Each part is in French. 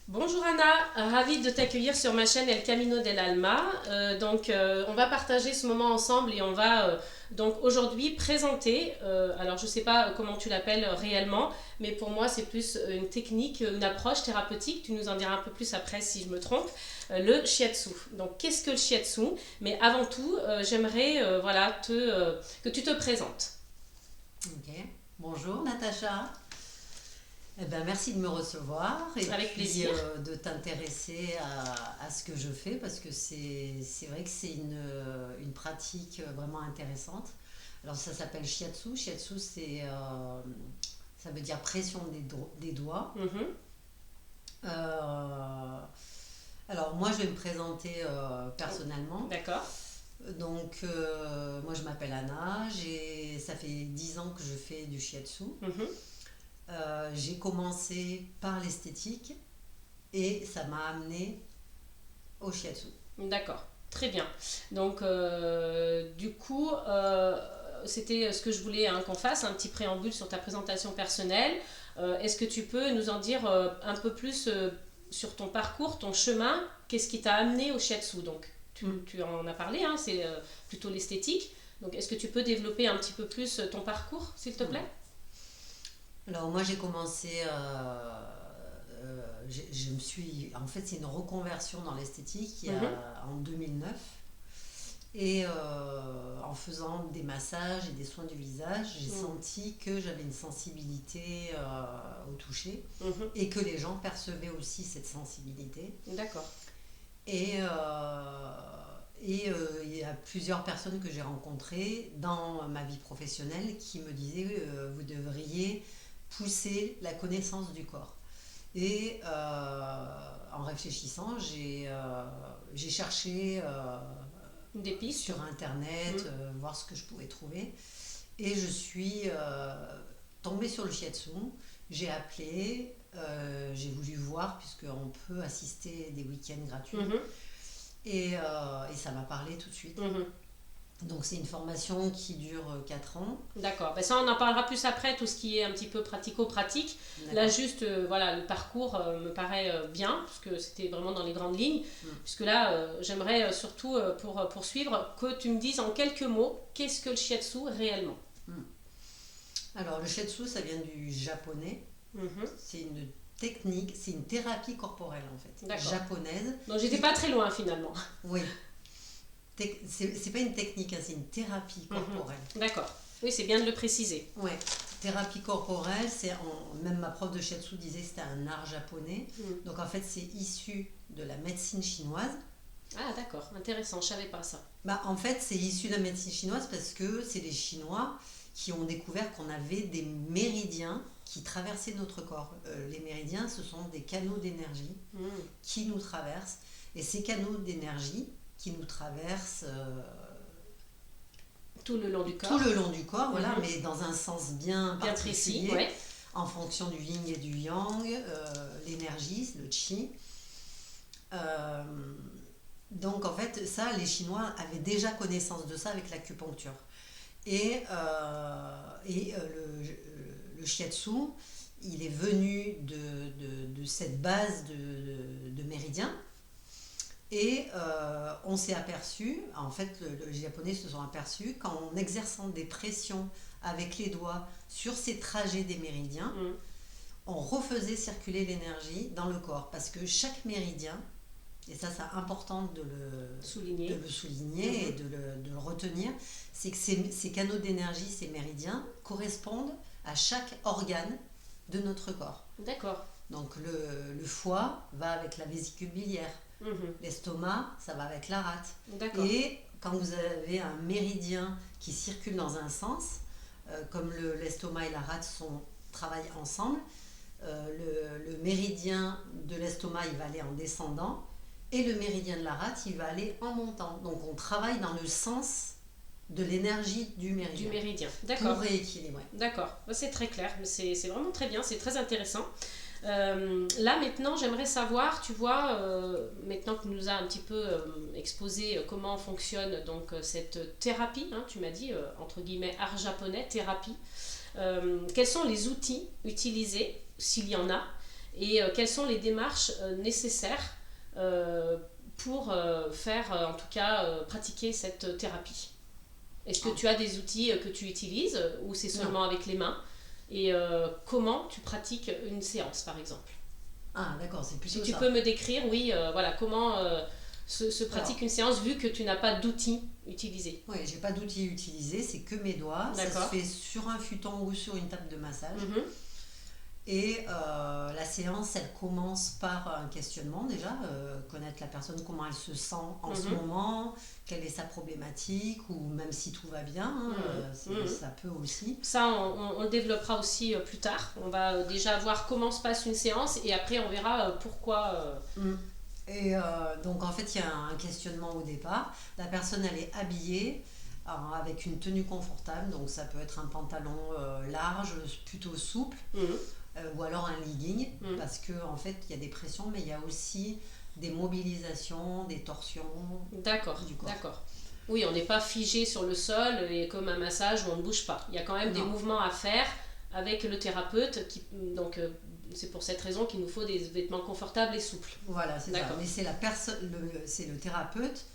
Bonjour Anna, ravie de t'accueillir sur ma chaîne El Camino del Alma. On va partager ce moment ensemble et on va donc aujourd'hui présenter, alors je ne sais pas comment tu l'appelles réellement, mais pour moi c'est plus une technique, une approche thérapeutique, tu nous en diras un peu plus après si je me trompe, le shiatsu. Donc qu'est-ce que le shiatsu? Mais avant tout, j'aimerais que tu te présentes. Ok. Bonjour Natacha. Eh ben, merci de me recevoir et Avec puis plaisir. de t'intéresser à ce que je fais parce que c'est vrai que c'est une pratique vraiment intéressante. Alors ça s'appelle shiatsu. Shiatsu ça veut dire pression des doigts. Mhm. Euh, alors moi je vais me présenter personnellement. D'accord. Moi je m'appelle Anna, ça fait 10 ans que je fais du shiatsu. Mhm. J'ai commencé par l'esthétique et ça m'a amené au shiatsu. D'accord, très bien. C'était ce que je voulais hein, qu'on fasse, un petit préambule sur ta présentation personnelle. Est-ce que tu peux nous en dire un peu plus sur ton parcours, ton chemin? Qu'est-ce qui t'a amené au shiatsu? Donc, Mm. tu en as parlé, hein, c'est plutôt l'esthétique. Donc, est-ce que tu peux développer un petit peu plus ton parcours, s'il te Mm. plaît? Alors moi j'ai commencé, je me suis, en fait c'est une reconversion dans l'esthétique Mhm. en 2009 et en faisant des massages et des soins du visage, j'ai Mm. senti que j'avais une sensibilité au toucher Mhm. et que les gens percevaient aussi cette sensibilité. D'accord. Et, il y a plusieurs personnes que j'ai rencontrées dans ma vie professionnelle qui me disaient vous devriez pousser la connaissance du corps. Et en réfléchissant, j'ai cherché Des pistes? sur internet, Mm. voir ce que je pouvais trouver. Et je suis tombée sur le shiatsu. J'ai appelé, j'ai voulu voir, puisqu'on peut assister des week-ends gratuits. Mhm. Et ça m'a parlé tout de suite. Mhm. Donc c'est une formation qui dure 4 ans. D'accord. Ben ça, on en parlera plus après, tout ce qui est un petit peu pratico-pratique. Là, D'accord. juste, voilà, le parcours me paraît bien, puisque c'était vraiment dans les grandes lignes. Mm, Puisque là, j'aimerais surtout, pour poursuivre, que tu me dises en quelques mots, qu'est-ce que le shiatsu réellement? mm. Alors le shiatsu, ça vient du japonais. Mhm. C'est une technique, c'est une thérapie corporelle en fait, D'accord. japonaise. Donc, j'étais Qui, pas très loin finalement. oui, c'est pas une technique, hein, c'est une thérapie Mhm. corporelle. D'accord. Oui, c'est bien de le préciser. Ouais, thérapie corporelle, même ma prof de shiatsu disait que c'était un art japonais. Mm. Donc en fait, c'est issu de la médecine chinoise. Ah, d'accord. Intéressant. Je savais pas ça. Bah, en fait, c'est issu de la médecine chinoise parce que c'est les Chinois qui ont découvert qu'on avait des méridiens qui traversaient notre corps. Les méridiens, ce sont des canaux d'énergie Mm. qui nous traversent. Et ces canaux d'énergie qui nous traversent Tout le long du tout corps. le long du corps, voilà, Mhm. mais dans un sens bien Bien précis, particulier, ouais. en fonction du yin et du yang, l'énergie, le qi. Euh, donc en fait, ça, les Chinois avaient déjà connaissance de ça avec l'acupuncture. Le shiatsu, il est venu de cette base de méridiens. Et on s'est aperçu, en fait, les Japonais se sont aperçus qu'en exerçant des pressions avec les doigts sur ces trajets des méridiens, Mm. on refaisait circuler l'énergie dans le corps. Parce que chaque méridien, et ça c'est important de Souligné. le souligner et Mhm. de le retenir, c'est que ces canaux d'énergie, ces méridiens, correspondent à chaque organe de notre corps. D'accord. Donc le foie va avec la vésicule biliaire, Mhm. l'estomac, ça va avec la rate. D'accord. Et quand vous avez un méridien qui circule dans un sens, comme l'estomac et la rate travaillent ensemble, le méridien de l'estomac il va aller en descendant et le méridien de la rate il va aller en montant. Donc on travaille dans le sens de l'énergie du Du méridien méridien. pour D'accord. rééquilibrer. D'accord. Bah, c'est très clair. C'est vraiment très bien. C'est très intéressant. Là maintenant, j'aimerais savoir, tu vois, maintenant que tu nous as un petit peu exposé comment fonctionne donc cette thérapie, hein, tu m'as dit entre guillemets art japonais, thérapie. Quels sont les outils utilisés, s'il y en a, et quelles sont les démarches nécessaires pour faire, en tout cas, pratiquer cette thérapie. Est-ce que tu as des outils que tu utilises ou c'est seulement avec les mains? Et comment tu pratiques une séance, par exemple? Ah, d'accord, c'est plutôt Si tu ça. peux me décrire, oui, voilà, comment se pratique une séance vu que tu n'as pas d'outils utilisés. Oui, j'ai pas d'outils utilisés, c'est que mes doigts. Ça se D'accord. fait sur un futon ou sur une table de massage. Mhm. Et la séance, elle commence par un questionnement déjà, connaître la personne, comment elle se sent en ce moment, quelle est sa problématique, ou même si tout va bien, hein, ça peut aussi. Ça, on le développera aussi plus tard. On va déjà voir comment se passe une séance et après on verra pourquoi. Et donc en fait, il y a un questionnement au départ. La personne, elle est habillée avec une tenue confortable, donc ça peut être un pantalon large, plutôt souple. Ou alors un legging, parce qu'en fait, il y a des pressions, mais il y a aussi des mobilisations, des torsions D'accord, du corps. d'accord. Oui, on n'est pas figé sur le sol et comme un massage où on ne bouge pas. Il y a quand même des mouvements à faire avec le thérapeute. Donc, c'est pour cette raison qu'il nous faut des vêtements confortables et souples. Voilà, c'est ça. Mais c'est c'est le thérapeute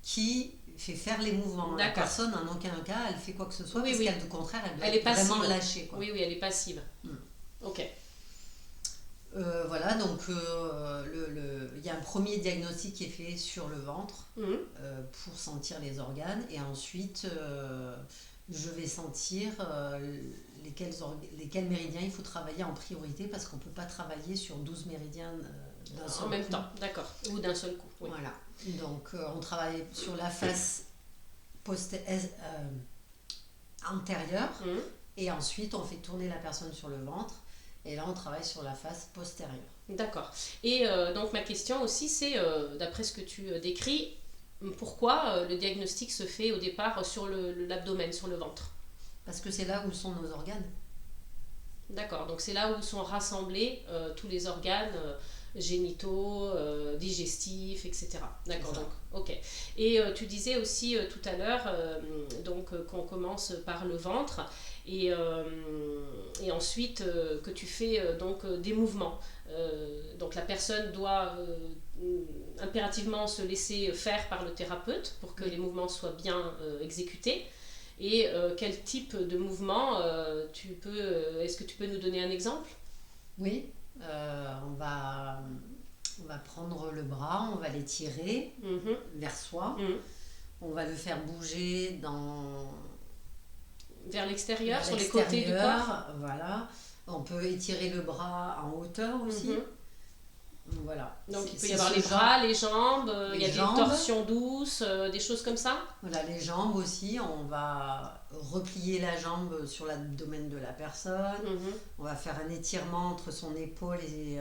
qui fait faire les mouvements. La personne, en aucun cas, elle fait quoi que ce soit, parce qu'elle, au contraire, elle doit être vraiment lâchée. Quoi. Oui, elle est passive. Ok. Voilà, donc il y a un premier diagnostic qui est fait sur le ventre pour sentir les organes, et ensuite je vais sentir lesquels méridiens il faut travailler en priorité, parce qu'on ne peut pas travailler sur 12 méridiens d'un seul coup. En même temps, d'accord, ou d'un seul coup. Oui. Voilà, donc on travaille sur la face antérieure, et ensuite on fait tourner la personne sur le ventre. Et là, on travaille sur la face postérieure. D'accord. Et donc, ma question aussi, c'est, d'après ce que tu décris, pourquoi le diagnostic se fait au départ sur l'abdomen, sur le ventre? Parce que c'est là où sont nos organes. D'accord. Donc, c'est là où sont rassemblés tous les organes génitaux, digestifs, etc. D'accord. Donc, ok. Et tu disais aussi tout à l'heure qu'on commence par le ventre. Et ensuite que tu fais des mouvements. Donc la personne doit impérativement se laisser faire par le thérapeute pour que les mouvements soient bien exécutés. Et quel type de mouvement est-ce que tu peux nous donner un exemple? Oui, on va prendre le bras, on va l'étirer vers soi, on va le faire bouger vers l'extérieur, sur les côtés du corps. Voilà. On peut étirer le bras en hauteur aussi. Voilà. Donc il peut y avoir les bras, les jambes, il y a des torsions douces, des choses comme ça. Voilà, les jambes aussi. On va replier la jambe sur l'abdomen de la personne. On va faire un étirement entre son épaule et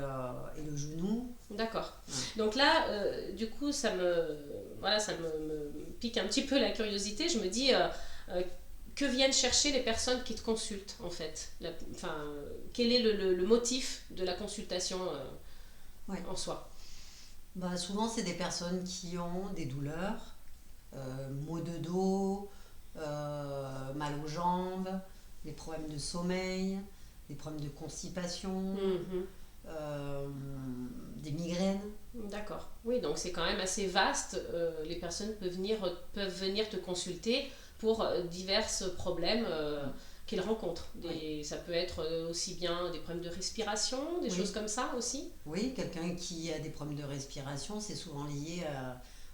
le genou. D'accord. Donc là, du coup, ça me pique un petit peu la curiosité. Je me dis... que viennent chercher les personnes qui te consultent, en fait? Quel est le motif de la consultation en soi? Souvent, c'est des personnes qui ont des douleurs, maux de dos, mal aux jambes, des problèmes de sommeil, des problèmes de constipation, des migraines. D'accord. Oui, donc c'est quand même assez vaste. Les personnes peuvent venir te consulter pour divers problèmes qu'ils rencontrent. Ça peut être aussi bien des problèmes de respiration, des choses comme ça aussi. Oui, quelqu'un qui a des problèmes de respiration, c'est souvent lié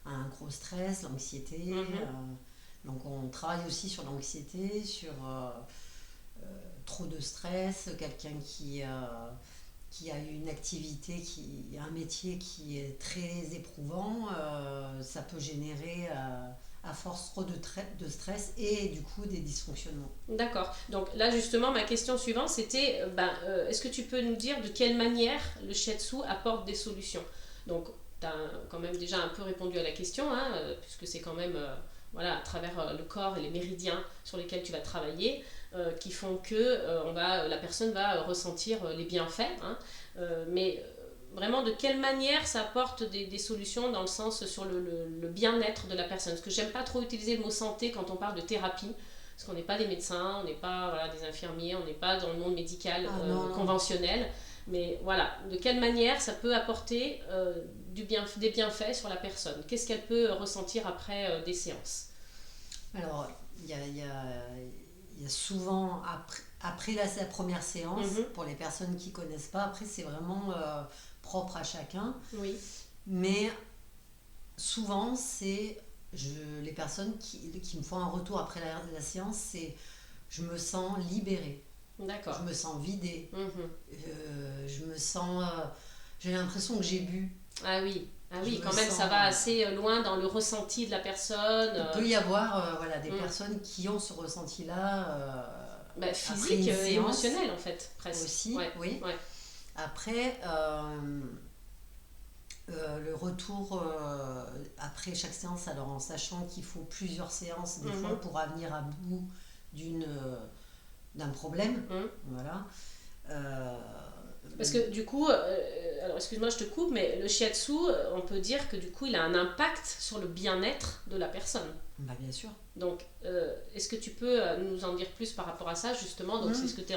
à un gros stress, l'anxiété. Donc on travaille aussi sur l'anxiété, sur trop de stress, quelqu'un qui a une activité, un métier qui est très éprouvant, ça peut générer à force trop de stress et du coup des dysfonctionnements. D'accord. Donc là justement ma question suivante c'était est-ce que tu peux nous dire de quelle manière le shiatsu apporte des solutions? Donc tu as quand même déjà un peu répondu à la question, puisque c'est quand même à travers le corps et les méridiens sur lesquels tu vas travailler qui font que la personne va ressentir les bienfaits, mais vraiment de quelle manière ça apporte des solutions dans le sens sur le bien-être de la personne. Parce que j'aime pas trop utiliser le mot santé quand on parle de thérapie, parce qu'on n'est pas des médecins, on n'est pas des infirmiers, on n'est pas dans le monde médical conventionnel. Mais voilà, de quelle manière ça peut apporter des bienfaits sur la personne? Qu'est-ce qu'elle peut ressentir après des séances? Alors, il y a souvent, après la première séance, Mhm. pour les personnes qui ne connaissent pas, après c'est vraiment propre à chacun, Oui, mais souvent les personnes qui me font un retour après la séance, c'est je me sens libérée, je d'accord. me sens vidée, Mhm. je me sens, j'ai l'impression que j'ai bu, Ah je oui, me quand même, ça va sens... assez loin dans le ressenti de la personne. Il peut y avoir voilà, des Mm. personnes qui ont ce ressenti-là Bah, après physique une et séance émotionnel, en fait, presque. aussi, Ouais, oui. ouais. Après, le retour après chaque séance, alors en sachant qu'il faut plusieurs séances des fois Mhm. pour venir à bout d'une, d'un problème, Mhm. voilà. Euh, Parce que du coup, alors excuse-moi, je te coupe, mais le shiatsu, on peut dire que du coup, il a un impact sur le bien-être de la personne. bah bien sûr. Donc, est-ce que tu peux nous en dire plus par rapport à ça, justement? Donc, c'est ce Mm, que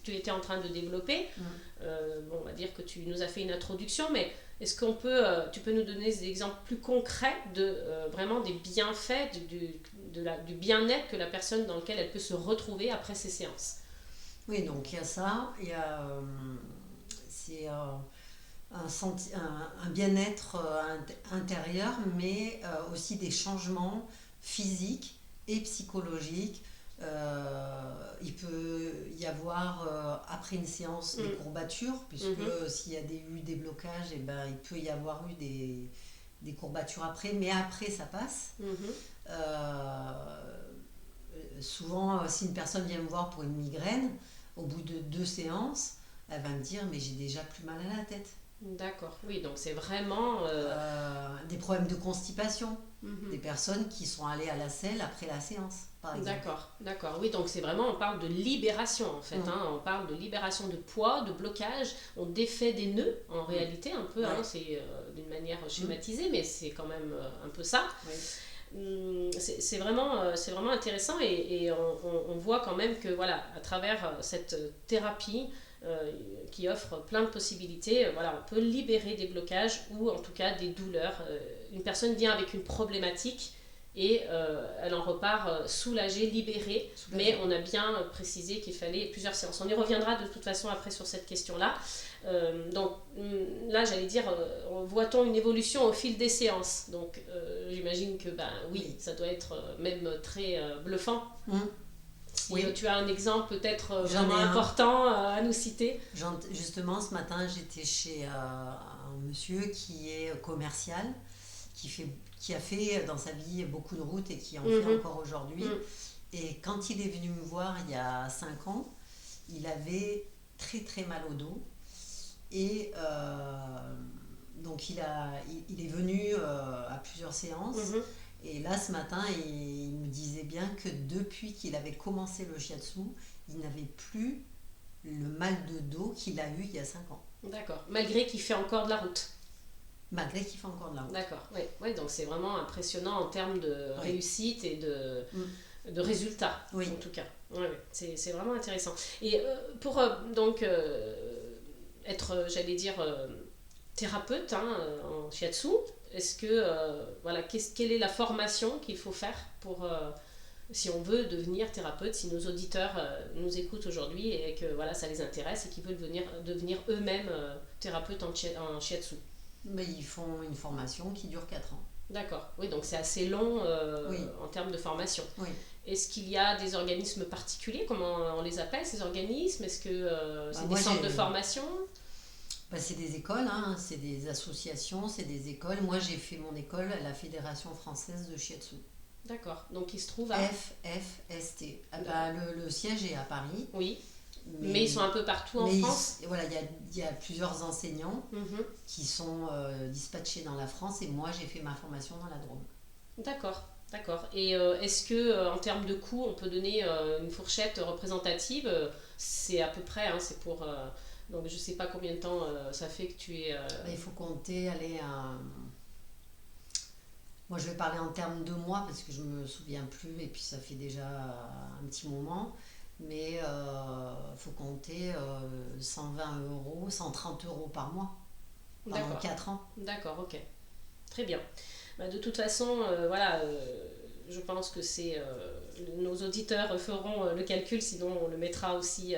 tu étais en train de développer. mm. Bon, on va dire que tu nous as fait une introduction, mais est-ce qu'on peut, tu peux nous donner des exemples plus concrets de vraiment des bienfaits, du bien-être que la personne dans lequel elle peut se retrouver après ces séances? Oui, donc il y a ça, il y a c'est un bien-être intérieur, mais aussi des changements physiques et psychologiques. Il peut y avoir après une séance des Mm. courbatures, puisque Mhm. s'il y a eu des blocages, et ben, il peut y avoir eu des courbatures après, mais après ça passe. Mhm. Euh, Souvent, si une personne vient me voir pour une migraine, au bout de 2 séances, elle va me dire mais j'ai déjà plus mal à la tête. D'accord, oui, donc c'est vraiment... Des problèmes de constipation, des mhm. personnes qui sont allées à la selle après la séance, par exemple. D'accord, d'accord. Oui, donc c'est vraiment, on parle de libération en fait, Mm, hein. On parle de libération de poids, de blocage. On défait des nœuds en mm, réalité, un peu, hein. ouais, C'est d'une manière mm, schématisée, mais c'est quand même un peu ça. oui, C'est vraiment intéressant et on voit quand même que voilà, à travers cette thérapie euh, qui offre plein de possibilités, voilà, on peut libérer des blocages ou en tout cas des douleurs. Une personne vient avec une problématique et elle en repart soulagée, libérée, mais soulagée. on a bien précisé qu'il fallait plusieurs séances. On y reviendra de toute façon après sur cette question-là. Donc là, j'allais dire, voit-on une évolution au fil des séances? Donc j'imagine que ben oui, Oui. ça doit être même très bluffant. Mm, Si oui, tu as un exemple peut-être j'en vraiment ai un. important à nous citer. Justement, ce matin, j'étais chez un monsieur qui est commercial, qui a fait dans sa vie beaucoup de routes et qui en fait Mhm, encore aujourd'hui. mhm, Et quand il est venu me voir il y a 5 ans, il avait très très mal au dos. Et donc il est venu à plusieurs séances. mhm. Et là ce matin, il me disait bien que depuis qu'il avait commencé le shiatsu, il n'avait plus le mal de dos qu'il a eu il y a 5 ans. D'accord. Malgré qu'il fait encore de la route. Malgré qu'il fait encore de la route. D'accord. Oui, ouais, donc c'est vraiment impressionnant en termes de Oui. réussite et Mm. de résultats, Oui. en tout cas. Ouais, ouais, c'est vraiment intéressant. Et pour donc être, j'allais dire, thérapeute hein, en shiatsu, est-ce que, voilà, quelle est la formation qu'il faut faire pour, si on veut devenir thérapeute, si nos auditeurs nous écoutent aujourd'hui et que voilà, ça les intéresse et qu'ils veulent devenir eux-mêmes thérapeutes en shiatsu? Mais ils font une formation qui dure 4 ans. D'accord, oui, donc c'est assez long Oui. en termes de formation. Oui. Est-ce qu'il y a des organismes particuliers? Comment on les appelle ces organismes? Est-ce que Bah, c'est des moi, centres de formation? c'est des écoles, hein, c'est des associations, c'est des écoles. Moi, j'ai fait mon école à la Fédération française de Shiatsu. D'accord, donc il se trouve à... FFST. Ah bah, le siège est à Paris, Oui, mais ils mais, sont un peu partout en France? voilà, il y a plusieurs enseignants Mhm. qui sont dispatchés dans la France et moi, j'ai fait ma formation dans la Drôme. D'accord, d'accord. Et est-ce que en termes de coûts, on peut donner une fourchette représentative? C'est à peu près, hein, c'est pour... donc je sais pas combien de temps ça fait que tu es... Bah, il faut compter, aller à... Moi, je vais parler en termes de mois parce que je me souviens plus et puis ça fait déjà un petit moment. mais faut compter 120 euros, 130 euros par mois pendant D'accord. 4 ans. D'accord, ok. Très bien. Bah, de toute façon, voilà, je pense que nos auditeurs feront le calcul, sinon on le mettra aussi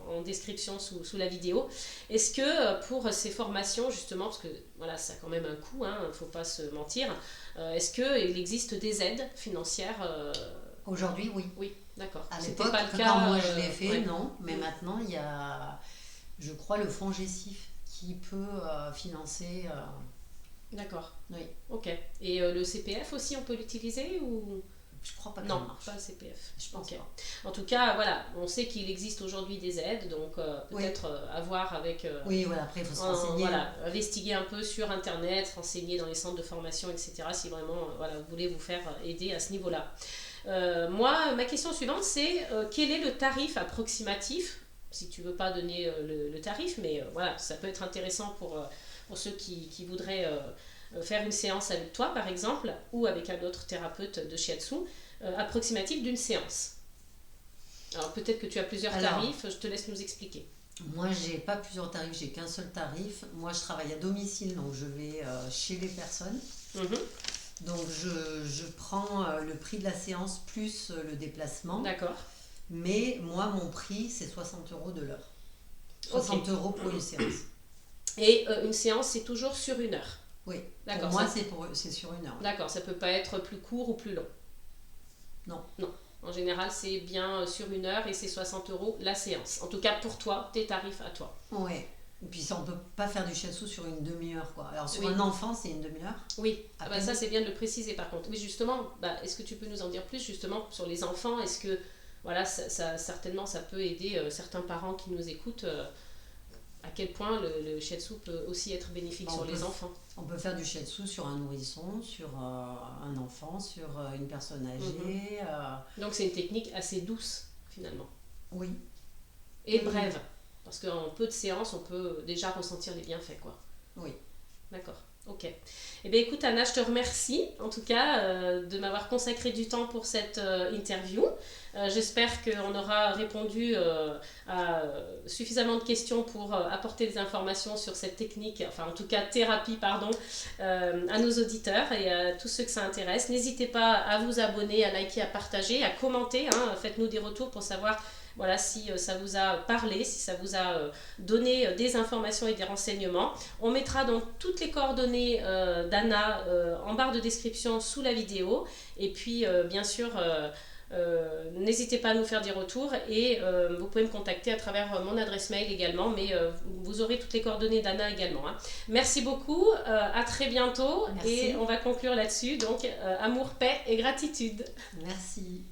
en description sous la vidéo. Est-ce que pour ces formations, justement, parce que voilà, ça a quand même un coût, hein, il ne faut pas se mentir, est-ce qu'il existe des aides financières Aujourd'hui, oui. Oui, d'accord. À C'était l'époque, pas le cas. quand moi je l'ai fait, Ouais. non. Mais maintenant, il y a, je crois, le fonds GESIF qui peut financer. D'accord. Oui, Ok. Et le CPF aussi, on peut l'utiliser ou... je crois pas que ça Non, marche. pas le CPF. Je pense Ok. pas. En tout cas, voilà, on sait qu'il existe aujourd'hui des aides, donc Oui. peut-être à voir avec... Oui, voilà, après, il faut se renseigner. voilà, investiguer un peu sur Internet, renseigner dans les centres de formation, etc. Si vraiment voilà, vous voulez vous faire aider à ce niveau-là. Moi, ma question suivante, c'est quel est le tarif approximatif, si tu veux pas donner le tarif, mais voilà, ça peut être intéressant pour ceux qui voudraient faire une séance avec toi, par exemple, ou avec un autre thérapeute de shiatsu, approximatif d'une séance. Alors peut-être que tu as plusieurs tarifs, je te laisse nous expliquer. Moi, j'ai pas plusieurs tarifs, j'ai qu'un seul tarif. Moi, je travaille à domicile, donc je vais chez les personnes. Mhm. Donc, je prends le prix de la séance plus le déplacement. D'accord. Mais moi, mon prix, c'est 60 euros de l'heure. 60 Ok. euros pour une séance. Et une séance, c'est toujours sur une heure. Oui, D'accord, pour moi, ça- c'est sur une heure. D'accord, ça peut pas être plus court ou plus long. Non. Non. En général, c'est bien sur une heure et c'est 60 euros la séance. En tout cas, pour toi, tes tarifs à toi. Oui. Et puis, ça, on peut pas faire du shiatsu sur une demi-heure, quoi. Alors, sur Oui. un enfant, c'est une demi-heure. Oui, À ah bah peine. ça c'est bien de le préciser par contre. Mais justement, est-ce que tu peux nous en dire plus justement sur les enfants? Est-ce que, voilà, certainement ça peut aider certains parents qui nous écoutent à quel point le shiatsu peut aussi être bénéfique Bah, sur les enfants. On peut faire du shiatsu sur un nourrisson, sur un enfant, sur une personne âgée. Donc c'est une technique assez douce finalement. Oui. Et Oui. brève. Parce qu'en peu de séances, on peut déjà ressentir les bienfaits, quoi. Oui. D'accord, ok. Eh bien écoute Anna, je te remercie en tout cas de m'avoir consacré du temps pour cette interview. J'espère qu'on aura répondu à suffisamment de questions pour apporter des informations sur cette technique, enfin en tout cas thérapie, pardon, à nos auditeurs et à tous ceux que ça intéresse. N'hésitez pas à vous abonner, à liker, à partager, à commenter, hein, faites-nous des retours pour savoir voilà, si ça vous a parlé, si ça vous a donné des informations et des renseignements. On mettra donc toutes les coordonnées d'Anna en barre de description sous la vidéo. Et puis, bien sûr, n'hésitez pas à nous faire des retours et vous pouvez me contacter à travers mon adresse mail également, mais vous aurez toutes les coordonnées d'Anna également. Hein. Merci beaucoup, à très bientôt. Merci. Et on va conclure là-dessus. Donc, amour, paix et gratitude. Merci.